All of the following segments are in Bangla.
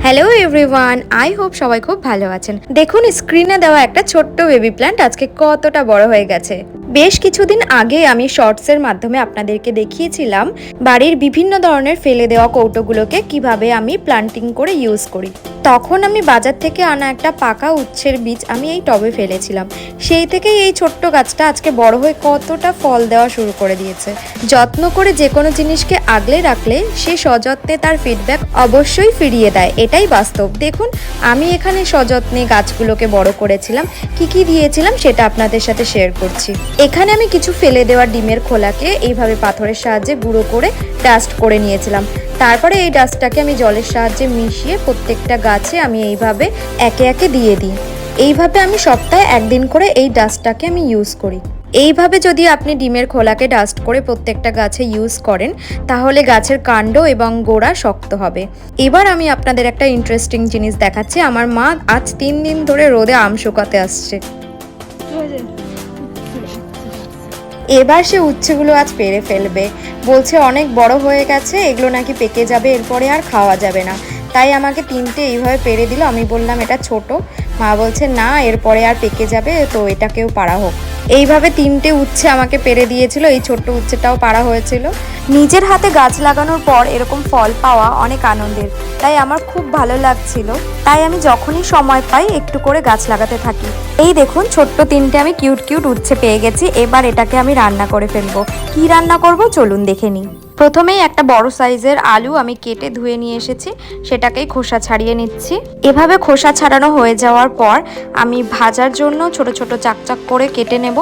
হ্যালো এভরিওয়ান, আই হোপ সবাই খুব ভালো আছেন। দেখুন স্ক্রিনে দেওয়া একটা ছোট্ট বেবি প্ল্যান্ট আজকে কতটা বড় হয়ে গেছে। বেশ কিছুদিন আগে আমি শর্টসের মাধ্যমে আপনাদেরকে দেখিয়েছিলাম বাড়ির বিভিন্ন ধরনের ফেলে দেওয়া কৌটোগুলোকে কিভাবে আমি প্লান্টিং করে ইউজ করি। তখন আমি বাজার থেকে আনা একটা পাকা উচ্ছের বীজ আমি এই টবে ফেলেছিলাম। সেই থেকেই এই ছোট্ট গাছটা আজকে বড় হয়ে কতটা ফল দেওয়া শুরু করে দিয়েছে। যত্ন করে যে কোনো জিনিসকে আগলে রাখলে সে সযত্নে তার ফিডব্যাক অবশ্যই ফিরিয়ে দেয়, এটাই বাস্তব। দেখুন আমি এখানে সযত্নে গাছগুলোকে বড় করেছিলাম, কি দিয়েছিলাম সেটা আপনাদের সাথে শেয়ার করছি। এখানে আমি কিছু ফেলে দেওয়া ডিমের খোলাকে এইভাবে পাথরের সাহায্যে গুঁড়ো করে ডাস্ট করে নিয়েছিলাম। তারপরে এই ডাস্টটাকে আমি জলের সাহায্যে মিশিয়ে প্রত্যেকটা গাছে আমি এইভাবে একে একে দিয়ে দিই। এইভাবে আমি সপ্তাহে একদিন করে এই ডাস্টটাকে আমি ইউজ করি। এইভাবে যদি আপনি ডিমের খোলাকে ডাস্ট করে প্রত্যেকটা গাছে ইউজ করেন তাহলে গাছের কাণ্ড এবং গোড়া শক্ত হবে। এবার আমি আপনাদের একটা ইন্টারেস্টিং জিনিস দেখাচ্ছি। আমার মা আজ 3 দিন ধরে রোদে আম শুকাতে আসছে। এবার সে উচ্ছেগুলো আজ পেরে ফেলবে। বলছে অনেক বড় হয়ে গেছে, এগুলো নাকি পেকে যাবে, এরপরে আর খাওয়া যাবে না। তাই আমাকে 3টে এইভাবে পেরে দিল। আমি বললাম এটা ছোট। মা বলছে না, এরপরে আর পেকে যাবে, তো এটাকেও পাড়া হোক। এইভাবে 3টে উচ্ছে আমাকে পেরে দিয়েছিল। এই ছোট্ট উচ্ছেটাও পাড়া হয়েছিল। নিজের হাতে গাছ লাগানোর পর এরকম ফল পাওয়া অনেক আনন্দের, তাই আমার খুব ভালো লাগছিল। তাই আমি যখনই সময় পাই একটু করে গাছ লাগাতে থাকি। এই দেখুন ছোট্ট 3টে আমি কিউট উচ্ছে পেয়ে গেছি। এবার এটাকে আমি রান্না করে ফেলবো। কি রান্না করব চলুন দেখে নিই। প্রথমেই একটা বড় সাইজের আলু আমি কেটে ধুয়ে নিয়ে এসেছি, সেটাকেই খোসা ছাড়িয়ে নিচ্ছি। এভাবে খোসা ছাড়ানো হয়ে যাওয়ার পর আমি ভাজার জন্য ছোট ছোট চাকচাক করে কেটে নেব।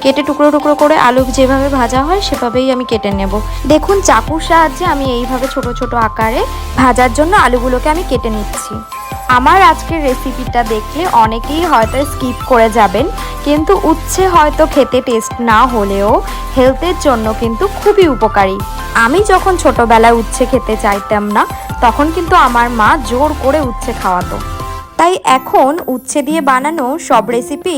কেটে টুকরো টুকরো করে আলু যেভাবে ভাজা হয় সেভাবেই আমি কেটে নেব। দেখুন চাকুর সাহায্যে আমি এইভাবে ছোট ছোট আকারে ভাজার জন্য আলুগুলোকে আমি কেটে নিচ্ছি। আমার আজকের রেসিপিটা দেখলে অনেকেই হয়তো স্কিপ করে যাবেন, কিন্তু উচ্ছে হয়তো খেতে টেস্ট না হলেও হেলথের জন্য কিন্তু খুবই উপকারী। আমি যখন ছোটবেলায় উচ্ছে খেতে চাইতাম না, তখন কিন্তু আমার মা জোর করে উচ্ছে খাওয়াতো। তাই এখন উচ্ছে দিয়ে বানানো সব রেসিপি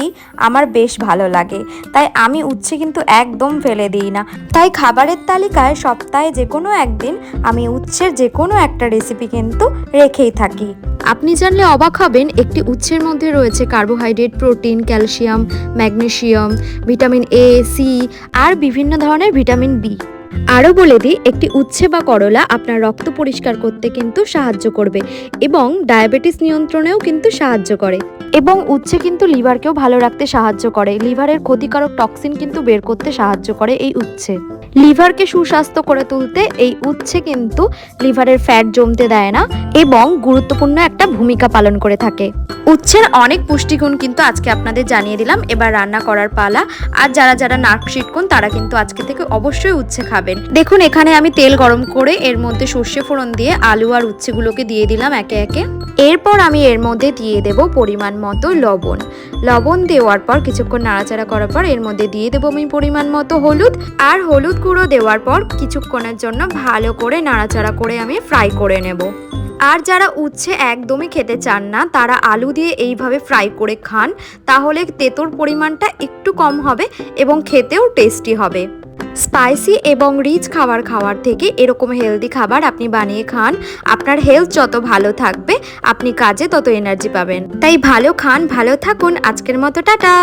আমার বেশ ভালো লাগে। তাই আমি উচ্ছে কিন্তু একদম ফেলে দিই না। তাই খাবারের তালিকায় সপ্তাহে যে কোনো একদিন আমি উচ্ছের যে কোনো একটা রেসিপি কিন্তু রেখেই থাকি। আপনি জানলে অবাক হবেন, একটি উচ্ছের মধ্যে রয়েছে carbohydrate, protein, calcium, magnesium, vitamin A, C আর বিভিন্ন ধরনের ভিটামিন বি। আরও বলে দিই, একটি উচ্ছে বা করলা আপনার রক্ত পরিষ্কার করতে কিন্তু সাহায্য করবে এবং ডায়াবেটিস নিয়ন্ত্রণেও কিন্তু সাহায্য করে। এবং উচ্ছে কিন্তু লিভারকেও ভালো রাখতে সাহায্য করে। লিভারের ক্ষতিকারক টক্সিন কিন্তু বের করতে সাহায্য করে এই উচ্ছে। লিভারকে সুস্বাস্থ্য করে তুলতে এই উচ্ছে কিন্তু লিভারের ফ্যাট জমতে দেয় না এবং গুরুত্বপূর্ণ একটা ভূমিকা পালন করে থাকে। উচ্ছের অনেক পুষ্টিগুণ কিন্তু আজকে আপনাদের জানিয়ে দিলাম। এবার রান্না করার পালা। আর যারা নাক শিটকুন তারা কিন্তু আজকে থেকে অবশ্যই উচ্ছে খাবেন। দেখুন এখানে আমি তেল গরম করে এর মধ্যে সর্ষে ফোড়ন দিয়ে আলু আর উচ্ছেগুলোকে দিয়ে দিলাম একে একে। এরপর আমি এর মধ্যে দিয়ে দেব পরিমাণ মতো লবণ। লবণ দেওয়ার পর কিছুক্ষণ নাড়াচাড়া করার পর এর মধ্যে দিয়ে দেবো আমি পরিমাণ মতো হলুদ। আর হলুদ গুঁড়ো দেওয়ার পর কিছুক্ষণের জন্য ভালো করে নাড়াচাড়া করে আমি ফ্রাই করে নেব। আর যারা উচ্ছে একদমই খেতে চান না তারা আলু দিয়ে এইভাবে ফ্রাই করে খান, তাহলে তেঁতোর পরিমাণটা একটু কম হবে এবং খেতেও টেস্টি হবে। স্পাইসি এবং রিচ খাবার খাওয়ার থেকে এরকম হেলদি খাবার আপনি বানিয়ে খান। আপনার হেলথ যত ভালো থাকবে আপনি কাজে তত এনার্জি পাবেন। তাই ভালো খান, ভালো থাকুন। আজকের মতো টাটা।